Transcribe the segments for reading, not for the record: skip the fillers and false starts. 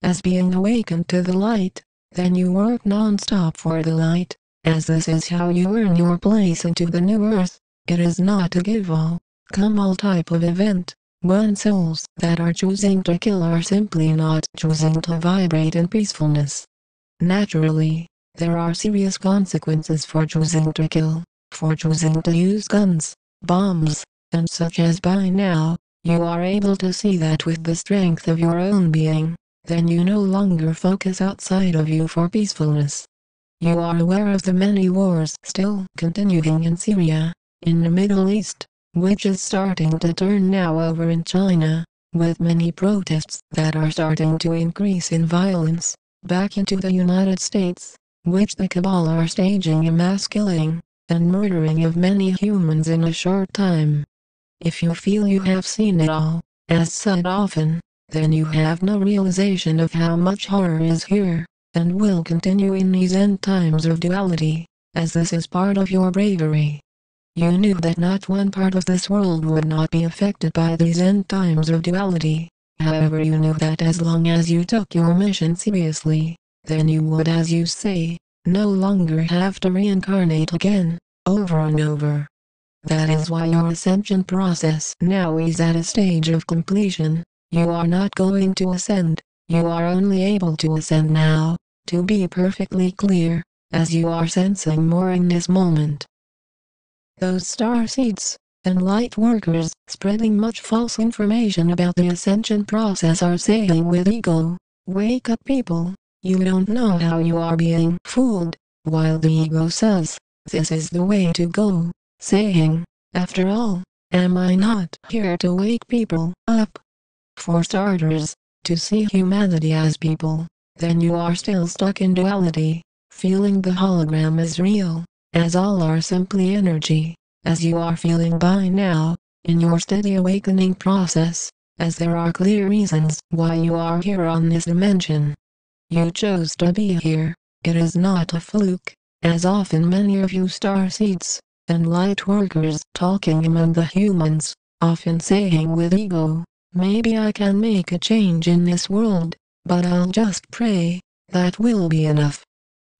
as being awakened to the light, then you work non-stop for the light, as this is how you earn your place into the new earth. It is not a give-all, come-all type of event. When souls that are choosing to kill are simply not choosing to vibrate in peacefulness. Naturally, there are serious consequences for choosing to kill, for choosing to use guns, bombs, and such as by now, you are able to see that with the strength of your own being, then you no longer focus outside of you for peacefulness. You are aware of the many wars still continuing in Syria, in the Middle East, which is starting to turn now over in China, with many protests that are starting to increase in violence, back into the United States, which the Cabal are staging a mass killing and murdering of many humans in a short time. If you feel you have seen it all, as said often, then you have no realization of how much horror is here, and will continue in these end times of duality, as this is part of your bravery. You knew that not one part of this world would not be affected by these end times of duality. However, you knew that as long as you took your mission seriously, then you would, as you say, no longer have to reincarnate again, over and over. That is why your ascension process now is at a stage of completion. You are not going to ascend, you are only able to ascend now, to be perfectly clear, as you are sensing more in this moment. Those star seeds and light workers spreading much false information about the ascension process are saying with ego, wake up people, you don't know how you are being fooled, while the ego says, this is the way to go, saying, after all, am I not here to wake people up? For starters, to see humanity as people, then you are still stuck in duality, feeling the hologram is real, as all are simply energy, as you are feeling by now, in your steady awakening process, as there are clear reasons why you are here on this dimension. You chose to be here, it is not a fluke, as often many of you star seeds and light workers talking among the humans, often saying with ego, maybe I can make a change in this world, but I'll just pray, that will be enough.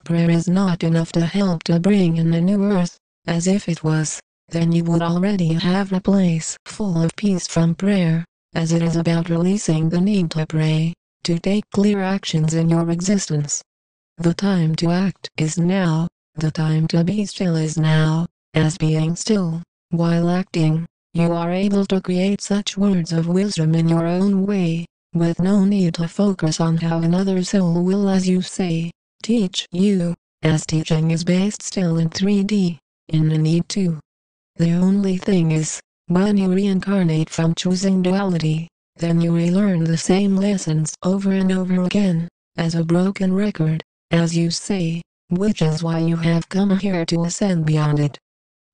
Prayer is not enough to help to bring in a new earth, as if it was, then you would already have a place full of peace from prayer, as it is about releasing the need to pray, to take clear actions in your existence. The time to act is now, the time to be still is now, as being still, while acting, you are able to create such words of wisdom in your own way, with no need to focus on how another soul will, as you say, teach you, as teaching is based still in 3D, in the need to. The only thing is, when you reincarnate from choosing duality, then you relearn the same lessons over and over again, as a broken record, as you say, which is why you have come here to ascend beyond it.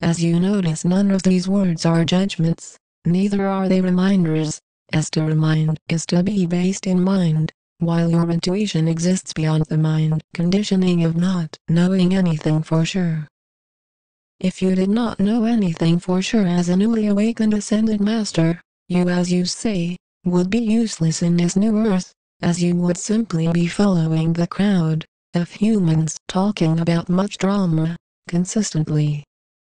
As you notice, none of these words are judgments, neither are they reminders, as to remind is to be based in mind, while your intuition exists beyond the mind conditioning of not knowing anything for sure. If you did not know anything for sure as a newly awakened ascended master, you, as you say, would be useless in this new earth, as you would simply be following the crowd of humans talking about much drama, consistently.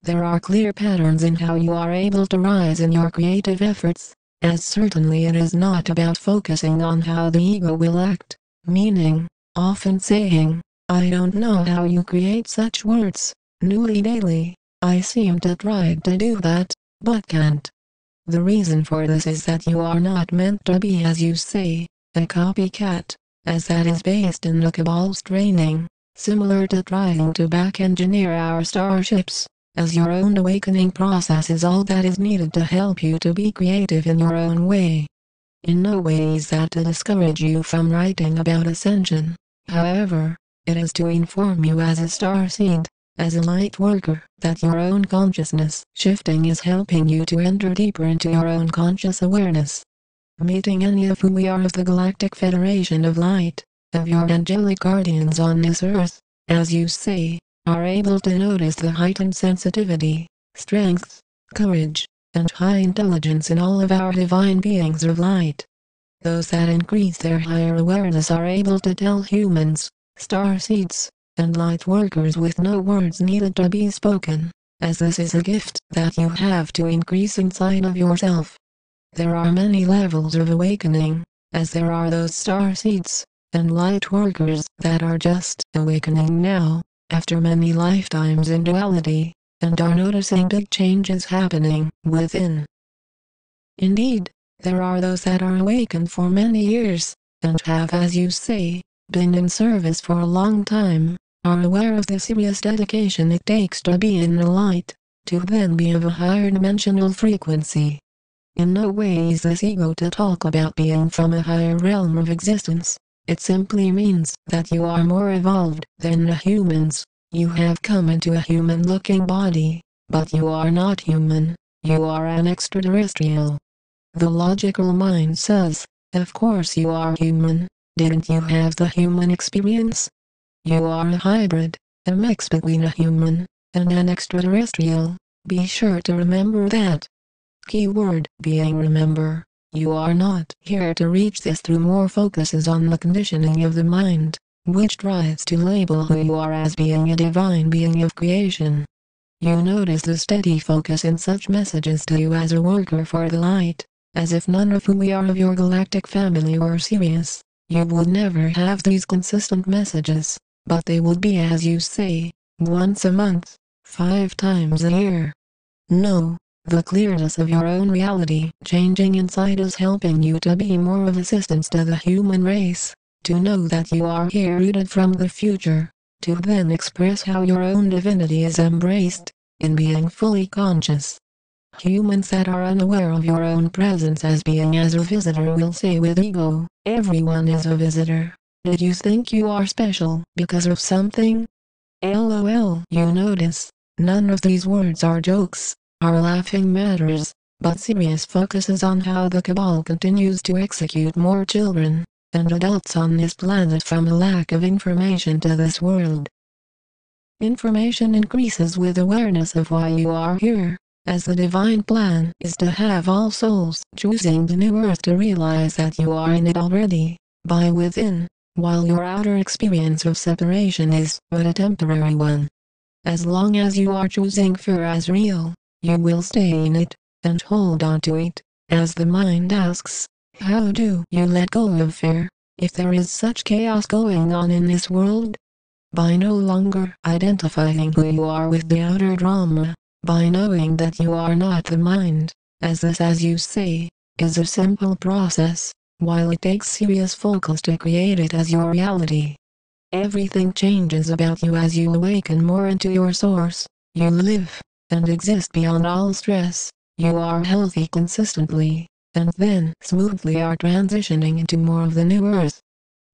There are clear patterns in how you are able to rise in your creative efforts, as certainly it is not about focusing on how the ego will act, meaning, often saying, I don't know how you create such words, newly daily, I seem to try to do that, but can't. The reason for this is that you are not meant to be, as you say, a copycat, as that is based in the Cabal's training, similar to trying to back-engineer our starships, as your own awakening process is all that is needed to help you to be creative in your own way. In no way is that to discourage you from writing about ascension, however, it is to inform you as a starseed, as a light worker, that your own consciousness shifting is helping you to enter deeper into your own conscious awareness. Meeting any of who we are of the Galactic Federation of Light, of your angelic guardians on this earth, as you say, are able to notice the heightened sensitivity, strength, courage, and high intelligence in all of our divine beings of light. Those that increase their higher awareness are able to tell humans, starseeds, and light workers with no words needed to be spoken, as this is a gift that you have to increase inside of yourself. There are many levels of awakening, as there are those starseeds and light workers that are just awakening now, after many lifetimes in duality, and are noticing big changes happening within. Indeed, there are those that are awakened for many years, and have, as you say, been in service for a long time, are aware of the serious dedication it takes to be in the light, to then be of a higher dimensional frequency. In no way is this ego to talk about being from a higher realm of existence. It simply means that you are more evolved than the humans. You have come into a human-looking body, but you are not human, you are an extraterrestrial. The logical mind says, of course you are human, didn't you have the human experience? You are a hybrid, a mix between a human and an extraterrestrial. Be sure to remember that. Keyword being remember. You are not here to reach this through more focuses on the conditioning of the mind, which tries to label who you are as being a divine being of creation. You notice the steady focus in such messages to you as a worker for the light, as if none of who we are of your galactic family were serious. You would never have these consistent messages, but they would be, as you say, once a month, 5 times a year. No. The clearness of your own reality changing inside is helping you to be more of assistance to the human race, to know that you are here rooted from the future, to then express how your own divinity is embraced, in being fully conscious. Humans that are unaware of your own presence as being as a visitor will say with ego, everyone is a visitor. Did you think you are special because of something? LOL. You notice, none of these words are jokes. Are laughing matters, but serious focuses on how the Cabal continues to execute more children and adults on this planet from a lack of information to this world. Information increases with awareness of why you are here, as the divine plan is to have all souls choosing the new earth to realize that you are in it already, by within, while your outer experience of separation is but a temporary one. As long as you are choosing fear as real, you will stay in it, and hold on to it, as the mind asks, how do you let go of fear, if there is such chaos going on in this world? By no longer identifying who you are with the outer drama, by knowing that you are not the mind, as this, as you say, is a simple process, while it takes serious focus to create it as your reality. Everything changes about you as you awaken more into your source. You live and exist beyond all stress. You are healthy consistently, and then smoothly are transitioning into more of the new earth.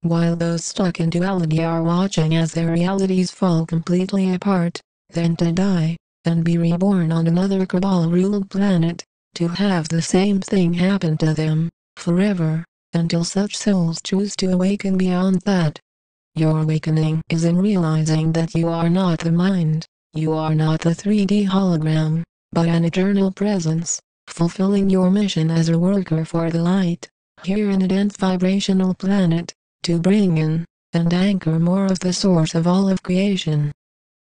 While those stuck in duality are watching as their realities fall completely apart, then to die, and be reborn on another Cabal-ruled planet, to have the same thing happen to them, forever, until such souls choose to awaken beyond that. Your awakening is in realizing that you are not the mind. You are not the 3D hologram, but an eternal presence, fulfilling your mission as a worker for the light, here in a dense vibrational planet, to bring in and anchor more of the source of all of creation.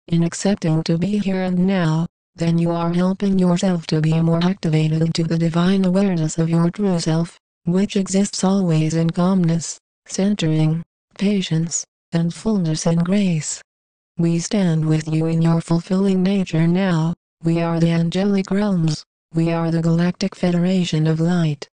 In accepting to be here and now, then you are helping yourself to be more activated into the divine awareness of your true self, which exists always in calmness, centering, patience, and fullness and grace. We stand with you in your fulfilling nature now. We are the angelic realms. We are the Galactic Federation of Light.